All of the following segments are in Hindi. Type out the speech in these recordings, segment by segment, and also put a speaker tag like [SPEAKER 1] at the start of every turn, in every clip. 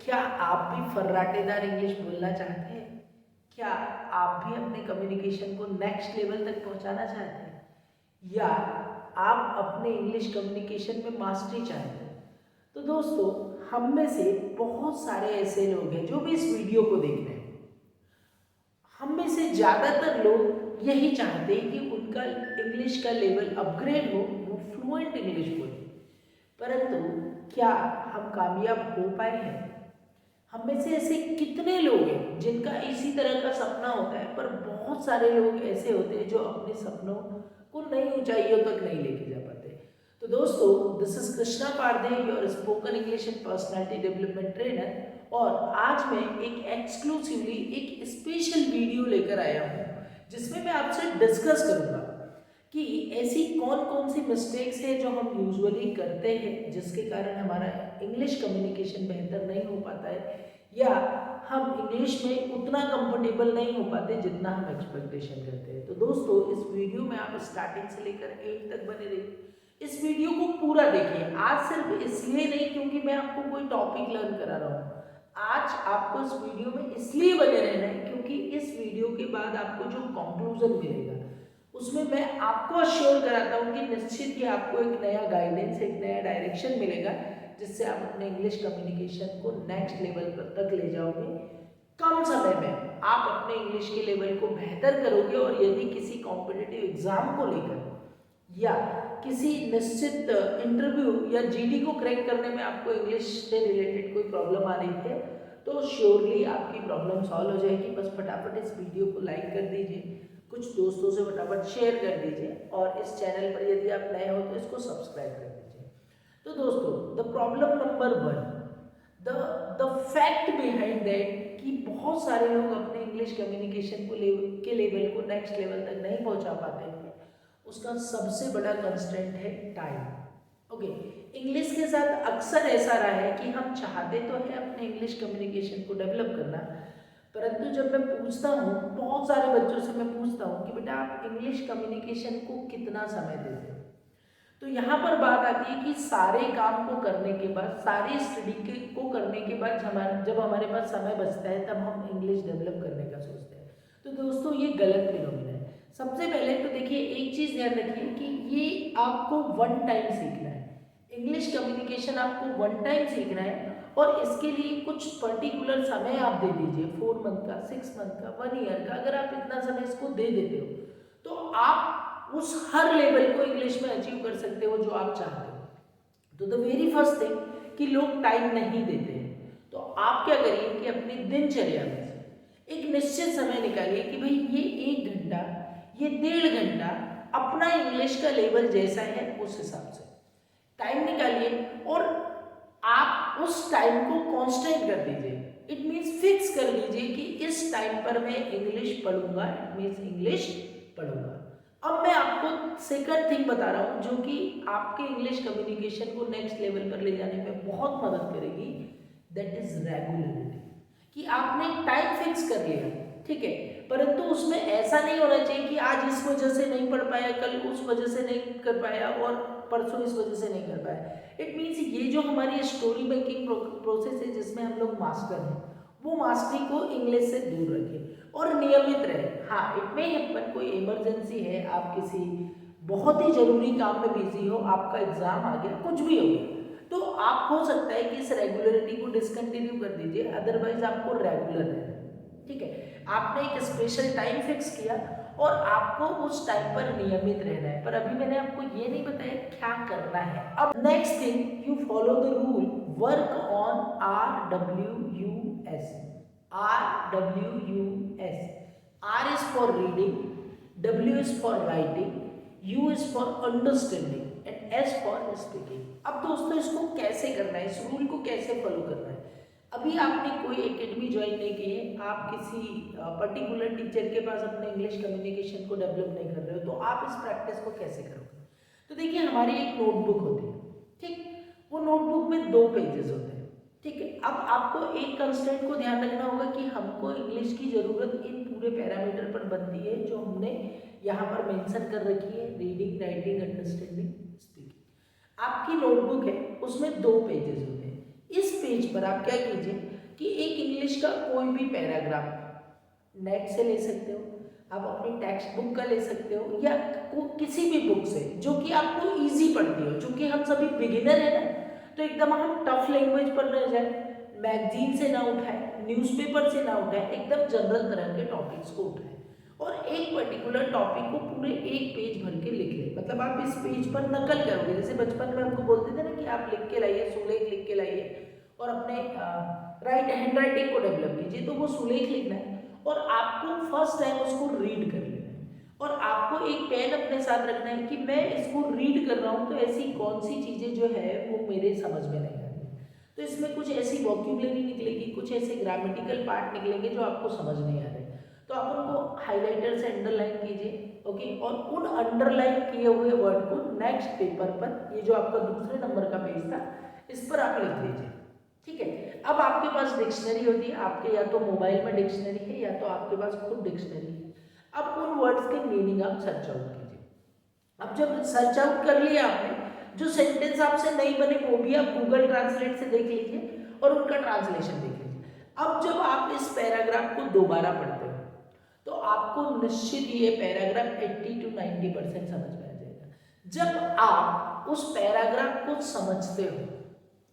[SPEAKER 1] क्या आप भी फर्राटेदार इंग्लिश बोलना चाहते हैं? क्या आप भी अपने कम्युनिकेशन को नेक्स्ट लेवल तक पहुंचाना चाहते हैं? या आप अपने इंग्लिश कम्युनिकेशन में मास्टरी चाहते हैं? तो दोस्तों, हम में से बहुत सारे ऐसे लोग हैं जो भी इस वीडियो को देख रहे हैं। हम में से ज़्यादातर लोग यही चाहते हैं कि उनका इंग्लिश का लेवल अपग्रेड हो, वो फ्लुएंट इंग्लिश बोले। परंतु क्या हम कामयाब हो पाए हैं? हम में से ऐसे कितने लोग हैं जिनका इसी तरह का सपना होता है, पर बहुत सारे लोग ऐसे होते हैं जो अपने सपनों को नई ऊंचाइयों तक नहीं लेके जा पाते। तो दोस्तों, this is Krishna Parde, your spoken English and personality development trainer. और आज मैं एक एक्सक्लूसिवली एक स्पेशल वीडियो लेकर आया हूँ जिसमें मैं आपसे डिस्कस करूँगा कि ऐसी कौन कौन सी मिस्टेक्स है जो हम यूजुअली करते हैं जिसके कारण हमारा इंग्लिश कम्युनिकेशन बेहतर नहीं हो पाता है, या हम इंग्लिश में उतना कंफर्टेबल नहीं हो पाते जितना हम एक्सपेक्टेशन करते हैं। तो दोस्तों, इस वीडियो में आप स्टार्टिंग से लेकर एंड तक बने रहिए। इस वीडियो को पूरा देखिए। आज सिर्फ इसलिए नहीं क्योंकि मैं आपको कोई टॉपिक लर्न करा रहा हूँ, आज आपको इस वीडियो में इसलिए बने रहना है क्योंकि इस वीडियो के बाद आपको जो कंक्लूजन मिलेगा उसमें मैं आपको अश्योर कराता हूँ कि निश्चित ही आपको एक नया गाइडेंस, एक नया डायरेक्शन मिलेगा जिससे आप अपने इंग्लिश कम्युनिकेशन को नेक्स्ट लेवल पर तक ले जाओगे। कम समय में आप अपने इंग्लिश के लेवल को बेहतर करोगे और यदि किसी कॉम्पिटिटिव एग्जाम को लेकर या किसी निश्चित इंटरव्यू या जीडी को क्रैक करने में आपको इंग्लिश से रिलेटेड कोई प्रॉब्लम आ रही है तो श्योरली आपकी प्रॉब्लम सॉल्व हो जाएगी। बस फटाफट इस वीडियो को लाइक कर दीजिए, कुछ दोस्तों से फटाफट शेयर कर दीजिए और इस चैनल पर यदि आप नए हो तो इसको सब्सक्राइब कर दीजिए। तो दोस्तों, the problem number 1, the fact behind that कि बहुत सारे लोग अपने इंग्लिश कम्युनिकेशन को के लेवल को नेक्स्ट लेवल तक नहीं पहुंचा पाते हैं, उसका सबसे बड़ा कंस्ट्रेंट है टाइम। ओके, इंग्लिश के साथ अक्सर ऐसा रहा है कि हम चाहते तो है अपने इंग्लिश कम्युनिकेशन को डेवलप करना, परंतु जब मैं पूछता हूँ, बहुत सारे बच्चों से मैं पूछता हूँ कि बेटा आप इंग्लिश कम्युनिकेशन को कितना समय देते हो, तो यहाँ पर बात आती है कि सारे काम को करने के बाद, सारी स्टडी को करने के बाद जब हमारे पास समय बचता है तब हम इंग्लिश डेवलप करने का सोचते हैं। तो दोस्तों, ये गलत फिनोमिना है। सबसे पहले तो देखिए, एक चीज़ ध्यान रखिए कि ये आपको वन टाइम सीखना है। इंग्लिश कम्युनिकेशन आपको वन टाइम सीखना है और इसके लिए कुछ पर्टिकुलर समय आप दे दीजिए, 4 मंथ का, 6 मंथ का, 1 ईयर का। अगर आप इतना समय इसको दे देते हो तो आप उस हर लेवल को इंग्लिश में अचीव कर सकते हो जो आप चाहते हो। तो द वेरी फर्स्ट थिंग कि लोग टाइम नहीं देते हैं, तो आप क्या करिए कि अपनी दिनचर्या में से एक निश्चित समय निकालिए कि भाई ये 1 घंटा, ये 1.5 घंटा अपना इंग्लिश का लेवल जैसा है उस हिसाब से टाइम निकालिए और आप उस टाइम को कांस्टेंट कर दीजिए। इट मीन्स फिक्स कर लीजिए कि इस टाइम पर मैं इंग्लिश पढ़ूंगा, इट मीन्स इंग्लिश पढ़ूंगा। अब मैं आपको सेकंड थिंग बता रहा हूँ जो कि आपके इंग्लिश कम्युनिकेशन को नेक्स्ट लेवल पर ले जाने में बहुत मदद करेगी, दैट इज रेगुलरिटी। कि आपने टाइम फिक्स कर लिया, ठीक है, परंतु उसमें ऐसा नहीं होना चाहिए कि आज इस वजह से नहीं पढ़ पाया, कल उस वजह से नहीं कर पाया और परसों इस वजह से नहीं कर पाया। इट मीन्स ये जो हमारी स्टोरी मेकिंग प्रोसेस है जिसमें हम लोग मास्टर हैं, वो मास्टरी को इंग्लिश से दूर रखें और नियमित रहे। हाँ, इट में हैपन, कोई इमरजेंसी है, आप किसी बहुत ही जरूरी काम में बिजी हो, आपका एग्जाम आ गया, कुछ भी हो गया, तो आप हो सकता है कि इस रेगुलरिटी को डिसकंटिन्यू कर दीजिए, अदरवाइज आपको रेगुलर रहना है। ठीक है, आपने एक स्पेशल टाइम फिक्स किया और आपको उस टाइम पर नियमित रहना है, पर अभी मैंने आपको ये नहीं बताया क्या करना है। अब next thing, you follow the rule, work on RWUS। RWUS, R is for reading, W is for writing, U is for understanding and S for speaking। अब दोस्तों, इसको कैसे करना है, इस रूल को कैसे फॉलो करना है। अभी आपने कोई एकेडमी ज्वाइन नहीं की है, आप किसी पर्टिकुलर टीचर के पास अपने इंग्लिश कम्युनिकेशन को डेवलप नहीं कर रहे हो, तो आप इस प्रैक्टिस को कैसे करोगे। तो देखिए, हमारी एक नोटबुक होती है, ठीक, वो नोटबुक में 2 पेजेस होते हैं, ठीक है। अब आपको एक कंस्टेंट को ध्यान रखना होगा कि हमको इंग्लिश की जरूरत इन पूरे पैरामीटर पर बनती है जो हमने यहाँ पर मेंशन कर रखी है, रीडिंग, राइटिंग, अंडरस्टैंडिंग, स्पीकिंग। आपकी नोटबुक है, उसमें 2 पेजेस होते हैं। इस पेज पर आप क्या कीजिए, कि एक इंग्लिश का कोई भी पैराग्राफ नेट से ले सकते हो, आप अपनी टेक्स्ट बुक का ले सकते हो, या किसी भी बुक से जो कि आपको इजी पड़ती हो। चूंकि हम सभी बिगिनर है ना, तो एकदम हम टफ लैंग्वेज पर न जाए, मैगजीन से ना उठाए, न्यूज़पेपर से ना उठाए, एकदम जनरल तरह के टॉपिक्स को उठाए और एक पर्टिकुलर टॉपिक को पूरे एक पेज भर के लिख ले। मतलब आप इस पेज पर नकल करोगे, जैसे बचपन में हमको बोलते थे ना कि आप लिख के लाइए, सुलेख लिख के लाइए और अपने हैंड राइटिंग को डेवलप कीजिए। तो वो सुलेख लिखना है और आपको फर्स्ट टाइम उसको रीड कर लेना है और आपको एक पेन अपने साथ रखना है कि मैं इसको रीड कर रहा हूँ तो ऐसी कौन सी चीज़ें जो है वो मेरे समझ में नहीं आ रही। तो इसमें कुछ ऐसी वोकैब्युलरी निकलेगी, कुछ ऐसे ग्रामेटिकल पार्ट निकलेंगे जो आपको समझ नहीं आ रहे, तो आप उनको हाईलाइटर से अंडरलाइन कीजिए, ओके। और उन अंडरलाइन किए हुए वर्ड को नेक्स्ट पेपर पर, ये जो आपका दूसरे नंबर का पेज था, इस पर आप लिख लीजिए, ठीक है। अब आपके पास डिक्शनरी होती है, आपके या तो मोबाइल में डिक्शनरी है या तो आपके पास खुद डिक्शनरी है। अब उन वर्ड्स के मीनिंग आप सर्च आउट कीजिए। अब जब सर्च आउट कर लिया आपने, जो सेंटेंस आपसे नहीं बने वो भी आप गूगल ट्रांसलेट से देख लीजिए और उनका ट्रांसलेशन देख लीजिए। अब जब आप इस पैराग्राफ को दोबारा पढ़ते हो तो आपको निश्चित ये पैराग्राफ 80 to 90% समझ में आ जाएगा। जब आप उस पैराग्राफ को समझते हो,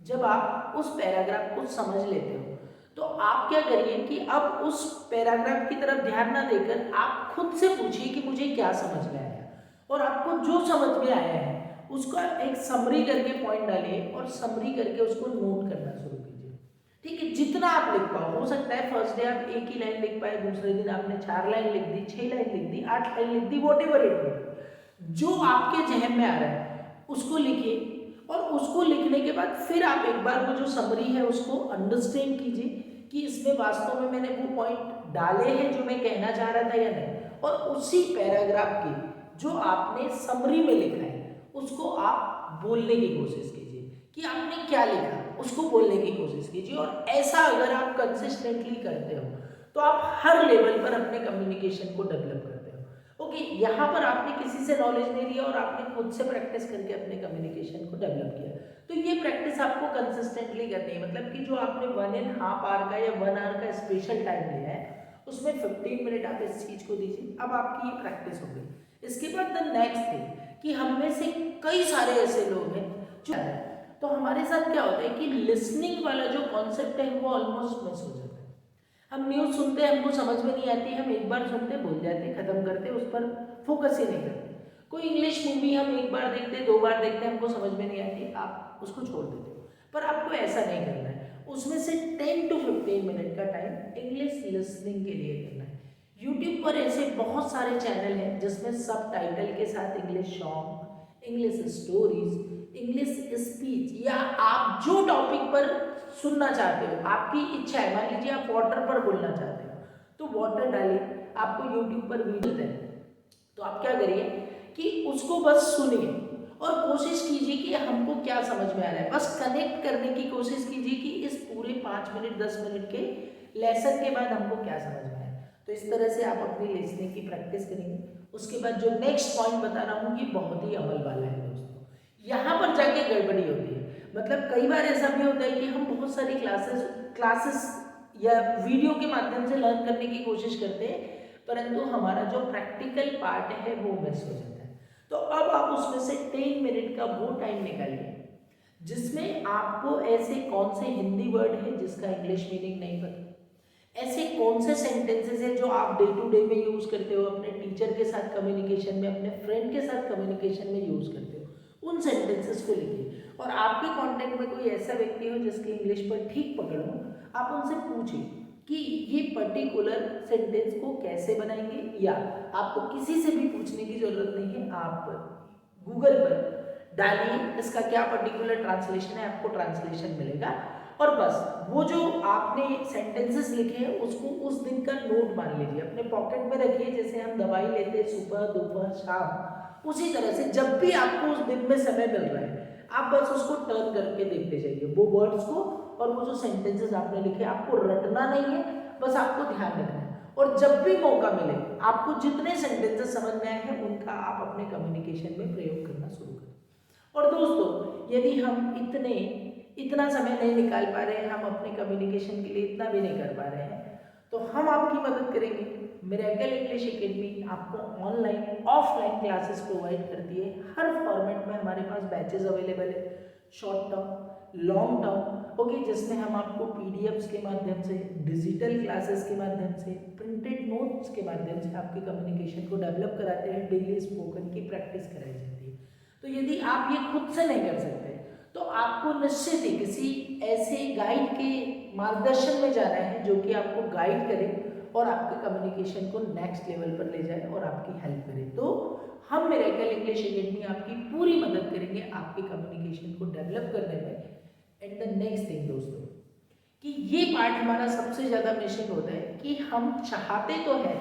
[SPEAKER 1] जब आप उस पैराग्राफ को समझ लेते हो, तो आप क्या करिए कि अब उस पैराग्राफ की तरफ ध्यान ना देकर आप खुद से पूछिए कि मुझे क्या समझ में आया, और आपको जो समझ में आया है उसका एक समरी करके पॉइंट डालिए और समरी करके उसको नोट करना शुरू कीजिए, ठीक है। जितना आप लिख पाओ, हो सकता है फर्स्ट डे आप एक ही लाइन लिख पाए, दूसरे दिन आपने 4 लाइन लिख दी, 6 लाइन लिख दी, 8 लाइन लिख दी, वॉटेवर इट इज, जो आपके जहन में आ रहा है उसको लिखिए। और उसको लिखने के बाद फिर आप एक बार वो जो समरी है उसको अंडरस्टैंड कीजिए कि इसमें वास्तव में मैंने वो पॉइंट डाले हैं जो मैं कहना चाह रहा था या नहीं, और उसी पैराग्राफ की जो आपने समरी में लिखा है उसको आप बोलने की कोशिश कीजिए कि आपने क्या लिखा, उसको बोलने की कोशिश कीजिए। और ऐसा अगर आप कंसिस्टेंटली करते हो तो आप हर लेवल पर अपने कम्युनिकेशन को डेवलप करते हो, ओके। यहाँ पर आपने किसी से नॉलेज नहीं लिया और आपने खुद से प्रैक्टिस करके अपने कम्युनिकेशन को डेवलप किया। तो ये प्रैक्टिस आपको कंसिस्टेंटली करनी है, मतलब कि जो आपने 1.5 आवर का या 1 आवर का स्पेशल टाइम लिया है उसमें 15 मिनट आप इस चीज़ को दीजिए। अब आपकी ये प्रैक्टिस हो गई। इसके बाद द नेक्स्ट थिंग कि हम में से कई सारे ऐसे लोग हैं जो, तो हमारे साथ क्या होता है कि लिसनिंग वाला जो कॉन्सेप्ट है वो ऑलमोस्ट मिस हो जाता है। हम न्यूज़ सुनते हैं, हमको समझ में नहीं आती, हम एक बार सुनते भूल जाते, खत्म करते, उस पर फोकस ही नहीं करते। कोई इंग्लिश मूवी हम एक बार देखते, 2 बार देखते, हमको समझ में नहीं आती, आप उसको छोड़ देते हो। पर आपको ऐसा नहीं करना है, उसमें से 10 to 15 मिनट का टाइम इंग्लिश लिसनिंग के लिए करना है। यूट्यूब पर ऐसे बहुत सारे चैनल हैं जिसमें सब टाइटल के साथ English song, English stories, English speech, या आप जो टॉपिक पर सुनना चाहते हो, आपकी इच्छा है, मान लीजिए आप वाटर पर बोलना चाहते हो तो वाटर डालिए, आपको यूट्यूब पर वीडियो है तो आप क्या करिए कि उसको बस सुनिए और कोशिश कीजिए कि हमको क्या समझ में आ रहा है, बस कनेक्ट करने की कोशिश कीजिए कि इस पूरे 5 मिनट 10 मिनट के लेसन के बाद हमको क्या समझ में आया। तो इस तरह से आप अपनी लिसनिंग की प्रैक्टिस करेंगे। उसके बाद जो नेक्स्ट पॉइंट बता रहा हूँ ये बहुत ही अमल वाला है दोस्तों, यहाँ पर जाके गड़बड़ी होती है। मतलब कई बार ऐसा भी होता है कि हम बहुत सारी क्लासेस या वीडियो के माध्यम से लर्न करने की कोशिश करते हैं, परंतु हमारा जो प्रैक्टिकल पार्ट है वो मिस हो जाता है। तो अब आप उसमें से 10 मिनट का वो टाइम निकालिए जिसमें आपको ऐसे कौन से हिंदी वर्ड है जिसका इंग्लिश मीनिंग नहीं पता, ऐसे कौन से सेंटेंसेस हैं जो आप डे टू डे में यूज़ करते हो, अपने टीचर के साथ कम्युनिकेशन में, अपने फ्रेंड के साथ कम्युनिकेशन में यूज़ करते हो, उन सेंटेंसेस को लिखिए। और आपके कांटेक्ट में कोई ऐसा व्यक्ति हो जिसकी इंग्लिश पर ठीक पकड़ हो, आप उनसे पूछिए कि ये पर्टिकुलर सेंटेंस को कैसे बनाएंगे, या आपको किसी से भी पूछने की ज़रूरत नहीं है, आप गूगल पर डालिए इसका क्या पर्टिकुलर ट्रांसलेशन है, आपको ट्रांसलेशन मिलेगा। और बस वो जो आपने सेंटेंसेस लिखे हैं उसको उस दिन का नोट मान लीजिए, अपने पॉकेट में रखिए, जैसे हम दवाई लेते हैं सुबह दोपहर शाम, उसी तरह से जब भी आपको उस दिन में समय मिल रहा है आप बस उसको टर्न करके देखते जाइए वो वर्ड्स को, और वो जो सेंटेंसेस आपने लिखे आपको रटना नहीं है, बस आपको ध्यान रखना है। और जब भी मौका मिले आपको जितने सेंटेंसेस समझ में आए हैं उनका आप अपने कम्युनिकेशन में प्रयोग करना शुरू करें। और दोस्तों यदि हम इतने इतना समय नहीं निकाल पा रहे हैं, हम अपने कम्युनिकेशन के लिए इतना भी नहीं कर पा रहे हैं, तो हम आपकी मदद करेंगे। मिरेकल इंग्लिश एकेडमी आपको ऑनलाइन ऑफलाइन क्लासेस प्रोवाइड करती है। हर फॉर्मेट में हमारे पास बैचेस अवेलेबल है, short term, long term, okay, जिसमें हम आपको पीडीएफ्स के माध्यम से, डिजिटल क्लासेस के माध्यम से, प्रिंटेड नोट्स के माध्यम से आपके कम्युनिकेशन को डेवलप कराते हैं। डेली स्पोकन की प्रैक्टिस कराई जाती है। तो यदि आप ये खुद से नहीं कर सकते तो आपको निश्चित ही किसी ऐसे गाइड के मार्गदर्शन में जाना है जो कि आपको गाइड करे और आपके कम्युनिकेशन को नेक्स्ट लेवल पर ले जाए और आपकी हेल्प करे। तो हम मिरेकल इंग्लिश एकेडमी आपकी पूरी मदद करेंगे आपके कम्युनिकेशन को डेवलप करने में। एंड द नेक्स्ट थिंग दोस्तों, कि ये पार्ट हमारा सबसे ज़्यादा मिसिंग होता है कि हम चाहते तो हैं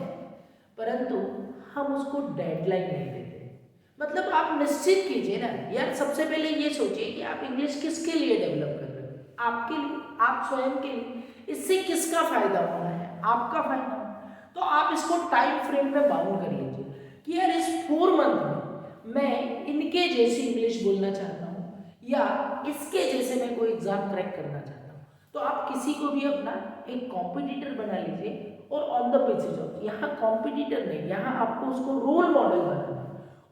[SPEAKER 1] परंतु हम उसको डेडलाइन नहीं देते। मतलब आप निश्चित कीजिए ना यार, सबसे पहले ये सोचिए कि आप इंग्लिश किसके लिए डेवलप कर रहे हो, आपके लिए, आप स्वयं के लिए। इससे किसका फायदा होना है, आपका फायदा। तो आप इसको टाइम फ्रेम में बाउंड कर लीजिए कि यार इस 4 मंथ में मैं इनके जैसी इंग्लिश बोलना चाहता हूँ या इसके जैसे मैं कोई एग्जाम क्रैक करना चाहता हूँ। तो आप किसी को भी अपना एक कॉम्पिटिटर बना लीजिए और ऑन द बेसिस ऑफ, यहाँ कॉम्पिटिटर नहीं, यहाँ आपको उसको रोल मॉडल बनाना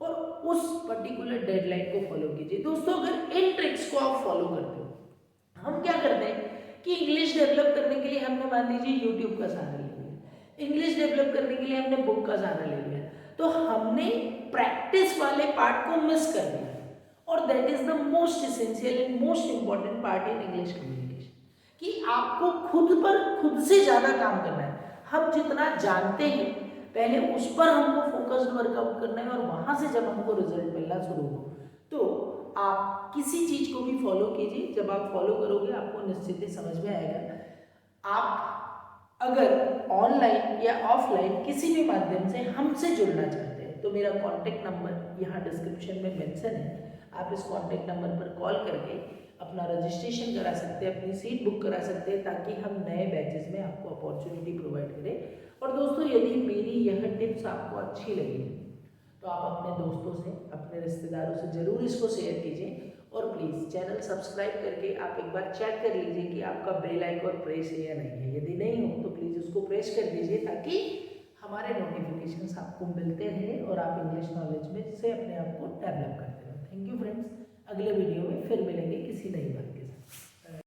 [SPEAKER 1] और उस पर्टिकुलर डेडलाइन को फॉलो कीजिए। दोस्तों अगर इन ट्रिक्स को आप फॉलो करते हो, हम क्या करते हैं कि इंग्लिश डेवलप करने के लिए हमने मान लीजिए यूट्यूब का सहारा ले लिया, इंग्लिश डेवलप करने के लिए हमने बुक का सहारा ले लिया, तो हमने प्रैक्टिस वाले पार्ट को मिस कर दिया। और that is the most essential and most important part in English communication, कि आपको खुद से ज़्यादा काम करना है। हम जितना जानते हैं पहले उस पर हमको फोकस्ड वर्कआउट करना है, और वहाँ से जब हमको रिजल्ट मिलना शुरू हो तो आप किसी चीज़ को भी फॉलो कीजिए। जब आप फॉलो करोगे आपको निश्चित ही समझ में आएगा। आप अगर ऑनलाइन या ऑफलाइन किसी भी माध्यम से हमसे जुड़ना चाहते हैं तो मेरा कॉन्टैक्ट नंबर यहाँ डिस्क्रिप्शन में मेंशन है। आप इस कॉन्टैक्ट नंबर पर कॉल करके अपना रजिस्ट्रेशन करा सकते हैं, अपनी सीट बुक करा सकते हैं, ताकि हम नए बैचेस में आपको अपॉर्चुनिटी प्रोवाइड करें। और दोस्तों यदि मेरी यह टिप्स आपको अच्छी लगी तो आप अपने दोस्तों से, अपने रिश्तेदारों से ज़रूर इसको शेयर कीजिए। और प्लीज़ चैनल सब्सक्राइब करके आप एक बार चेक कर लीजिए कि आपका बेल आइकन प्रेस है या नहीं है। यदि नहीं हो तो प्लीज़ उसको प्रेस कर दीजिए ताकि हमारे नोटिफिकेशंस आपको मिलते रहे और आप इंग्लिश नॉलेज में से अपने आप को डेवलप करते रहो। थैंक यू फ्रेंड्स, अगले वीडियो में फिर मिलेंगे किसी नई बात।